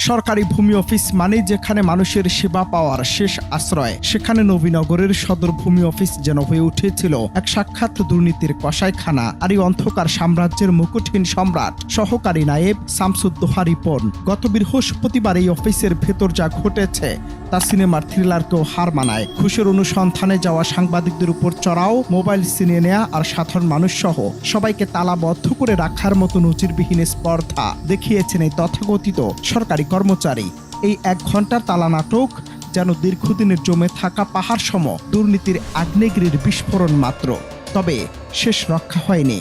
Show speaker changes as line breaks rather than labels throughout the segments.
সরকারি ভূমি অফিস মানে যেখানে মানুষের সেবা পাওয়ার শেষ আশ্রয়, সেখানে নবীনগরের সদর ভূমি অফিস যেন হয়ে উঠেছিল এক সাক্ষাৎ দুর্নীতির কসাইখানা। আর এই অন্ধকার সাম্রাজ্যের মুকুটহীন সম্রাট সহকারী নায়েব শামসুদ্দোহা রিপন। গত বৃহস্পতিবার এই অফিসের ভেতর যা ঘটেছে তা সিনেমার থ্রিলারকেও হার মানায়। ঘুষের অনুসন্ধানে যাওয়া সাংবাদিকদের উপর চড়াও, মোবাইল ছিনিয়ে নেয়া আর সাধারণ মানুষ সহ সবাইকে তালাবদ্ধ করে রাখার মতো নজিরবিহীন স্পর্ধা দেখিয়েছেন এই তথাকথিত সরকারি কর্মচারী। এই 1 ঘন্টার তালা নাটক যেন দীর্ঘদিনের জমে থাকা পাহাড় সম দুর্নীতির আগ্নেয়গিরির বিস্ফোরণ মাত্র। তবে শেষ রক্ষা হয়নি।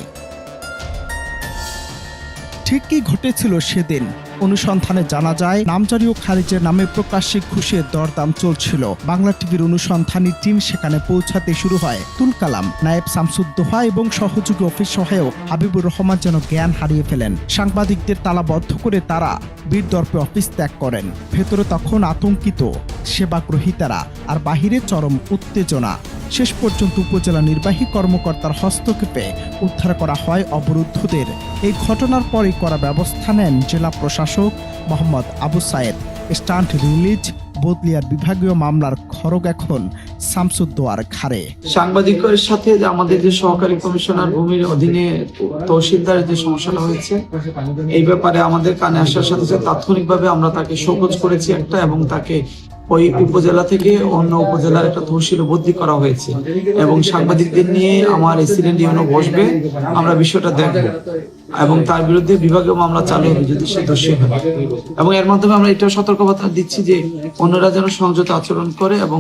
ঠিক কি ঘটেছিল সেদিন? অনুসন্ধানে জানা যায়, নামজারি ও খারিজের নামে প্রকাশ্যে ঘুষের দরদাম চলছিল। বাংলা টিভির অনুসন্ধানী টিম সেখানে পৌঁছাতে শুরু হয়। তুলকালাম নায়েব শামসুদ্দোহা এবং সহযোগী অফিস সহায়ক হাবিবুর রহমান যেন জ্ঞান হারিয়ে ফেলেন। সাংবাদিকদের তালাবদ্ধ করে তারা বীরদর্পে অফিস ত্যাগ করেন। ভেতরে তখন আতঙ্কিত সেবাগ্রহীতারা আর বাহিরে চরম উত্তেজনা। শেষ পর্যন্ত উপজেলা নির্বাহী কর্মকর্তার হস্তক্ষেপে উদ্ধার করা হয় অবরুদ্ধদের। এই ঘটনার পরই করা ব্যবস্থা নেন জেলা প্রশাসক মোহাম্মদ আবু সায়েদ। স্টান্ট রিলিজ বদলিয়ার বিভাগীয় মামলার খড়গ এখন শামসুদ্দোহার ঘাড়ে।
সাংবাদিকের সাথে আমাদের যে সহকারী কমিশনার ভূমির অধীনে তহসিলদারের যে সমস্যাটা হয়েছে, এই ব্যাপারে আমাদের কানে আসার সাথে সাথে তাৎক্ষণিকভাবে আমরা তাকে শোকজ করেছি একটা, এবং তাকে ওই উপজেলা থেকে অন্য উপজেলার একটা তহসিলে বদলি করা হয়েছে। এবং সাংবাদিকদের নিয়ে আমার এসিডেন্ট ইউনো বসবে, আমরা বিষয়টা দেখব এবং তার বিরুদ্ধে বিভাগীয় মামলা চালু হবে যদি সে দোষী হয়। এবং এর মাধ্যমে আমরা এটা সতর্কবার্তা দিচ্ছি যে অন্যরা যেন সংযত আচরণ করে এবং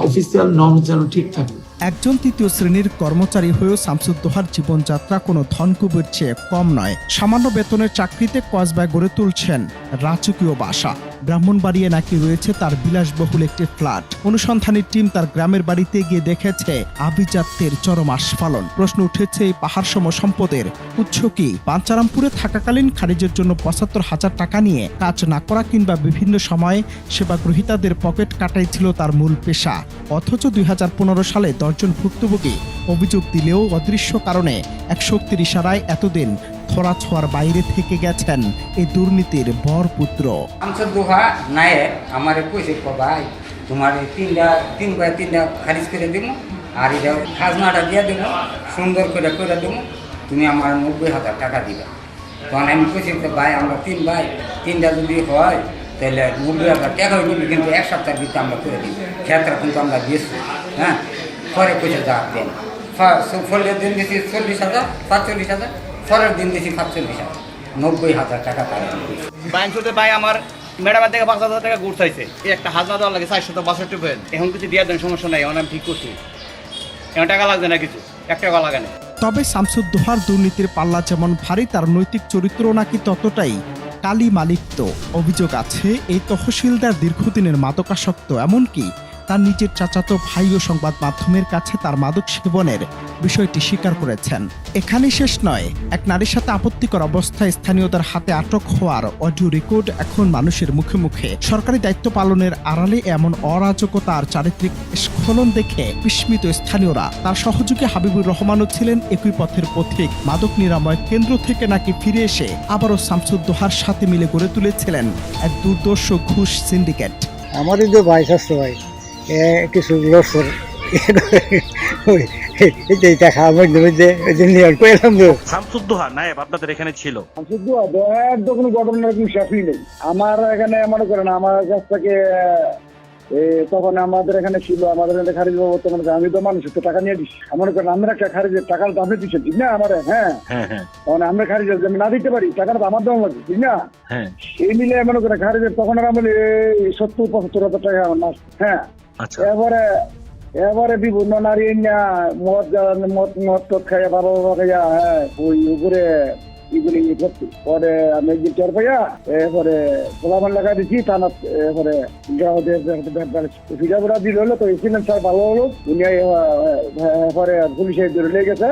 অফিসিয়াল নর্ম যেন ঠিক থাকে।
একজন 3য় শ্রেণীর কর্মচারী হয়েও শামসুদ্দোহার জীবনযাত্রা কোনো ধনকুবের চেয়ে কম নয়। সামান্য বেতনের চাকরিতে কসবায় গড়ে তুলছেন রাজকীয় বাসা। ব্রাহ্মণবাড়িয়ে নাকি রয়েছে তার বিলাসবহুল একটি ফ্ল্যাট। অনুসন্ধানী টিম তার গ্রামের বাড়িতে গিয়ে দেখেছে আভিজাত্যের চরম আস্ফালন। প্রশ্ন উঠেছে, এই পাহাড়সম সম্পদের উৎস কি? বাঞ্ছারামপুরে থাকাকালীন খারিজের জন্য ৭৫,০০০ টাকা নিয়ে কাজ না করা কিংবা বিভিন্ন সময়ে সেবাগ্রহীতাদের পকেট কাটাই ছিল তার মূল পেশা। অথচ ২০১৫ সালে 10 জন ভুক্তভোগী অভিযোগ দিলেও অদৃশ্য কারণে এক শক্তির ইশারায় এতদিন ধরা ছোঁয়ার বাইরে থেকে গেছেন এই দুর্নীতির বরপুত্র।
শামসুদ্দোহা নায়েব আমারে কইছে, ভাই তোমার তিনটা খারিজ করে দিব আর এটা খাজনাটা দিয়ে দেবো, সুন্দর করে দেবো, তুমি আমার ৯০,০০০ টাকা দিবা। তখন আমি কইছি, ভাই আমরা 3 ভাই, 3টা যদি হয় তাহলে ৯০,০০০ টাকা হইবে, কিন্তু 1 সপ্তাহের ভিতরে আমরা করে দিব। ক্ষেত্রে কিন্তু আমরা দিয়েছি, হ্যাঁ। পরে কইছে যা দেন, ফলের দিন দিয়েছি ৪০,০০০, ৪৫,০০০, পরের দিন দিয়েছি ৪৫,০০০, ৯০,০০০ টাকা তারা।
বাইনসুতে ভাই আমার ম্যাডামের থেকে ৫,০০০ টাকা গুড় চাইছে। একটা হাজনা দেওয়ার লাগে ৪৬২ পেন। এখন কিছু দিয়ে দেন, সমস্যা নাই, এখন আমি ঠিক করছি। এখন টাকা লাগবে না, কিছু 1 টাকা লাগে না।
তবে শামসুদ্দোহার দুর্নীতির পাল্লা যেমন ভারী, তার নৈতিক চরিত্র নাকি ততটাই কালিমালিপ্ত। অভিযোগ আছে, এই তহসিলদার দীর্ঘদিনের মাদকাসক্ত, এমনকি তার নিজের চাচাতো ভাইও সংবাদ মাধ্যমের কাছে তার মাদক সেবনের বিষয়টি স্বীকার করেছেন। এখানেই শেষ নয়, এক নারীর সাথে আপত্তিকর অবস্থায় স্থানীয়দের হাতে আটক হওয়ার অডিও রেকর্ড এখন মানুষের মুখে মুখে। সরকারি দায়িত্ব পালনের আড়ালে এমন অরাজকতা আর চারিত্রিক স্খলন দেখে বিস্মিত স্থানীয়রা। তার সহযোগী হাবিবুর রহমানও ছিলেন একই পথের পথিক। মাদক নিরাময় কেন্দ্র থেকে নাকি ফিরে এসে আবারও শামসুদ্দোহার সাথে মিলে গড়ে তুলেছিলেন এক দুর্দর্শ ঘুষ সিন্ডিকেট।
আমারই তো ভাই স্বাস্থ্য ভাই কিছু লসর
শামসুদ্দোহা নায়েব আপনাদের এখানে ছিল?
শামসুদ্দোহা কোনো ঘটনা এরকম শেষই নেই। আমার এখানে মনে করেন আমার কাছ থেকে তখন আমাদের এখানে ছিল, আমাদের এখানে খারিজ বাবদ আমি তো মানুষের তো টাকা নিয়ে দিচ্ছি। মনে করেন আমরা একটা খারিজের টাকার দামে দিচ্ছেন, ঠিক না? আমার হ্যাঁ, তখন আমরা খারিজের আমি না দিতে পারি, টাকাটা তো আমার দাম লাগবে, ঠিক না? এই মিলে মনে করেন খারিজের তখন আর আমি ৭০-৭৫,০০০ টাকা আমার নাচ। হ্যাঁ, এবারে বিভিন্ন নারী মদ খাইয়া বাবা খাইয়া, হ্যাঁ, ওই উপরে এগুলি করছি। পরে আমি একদিন টের পাইয়া এরপরে গোলামান লাগা দিচ্ছি থানা, এরপরে ফিজাবুরা দিল হলো তো এসিলেন স্যার ভালো হলো, উনি পরে পুলিশে লেগে গেছে।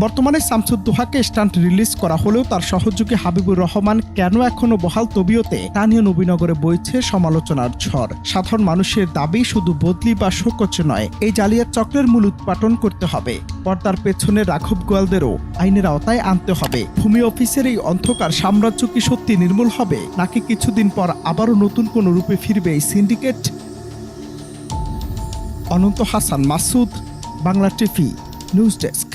বর্তমানে শামসুদ্দোহাকে স্টান্ট রিলিজ করা হলেও তার সহযোগী হাবিবুর রহমান কেন এখনো বহাল তবিয়তে, তা নিয়ে নবীনগরে বইছে সমালোচনার ঝড়। সাধারণ মানুষের দাবি শুধু বদলি বা শোকজ নয়, এই জালিয়াত চক্রের মূল উৎপাটন করতে হবে। পর্দার পেছনে রাঘব গোয়ালদেরও আইনের আওতায় আনতে হবে। ভূমি অফিস অফিসের এই অন্ধকার সাম্রাজ্য কি সত্যি নির্মূল হবে, নাকি কিছুদিন পর আবারও নতুন কোনো রূপে ফিরবে এই syndicate? Ananta Hasan Masud, Bangla TV news desk.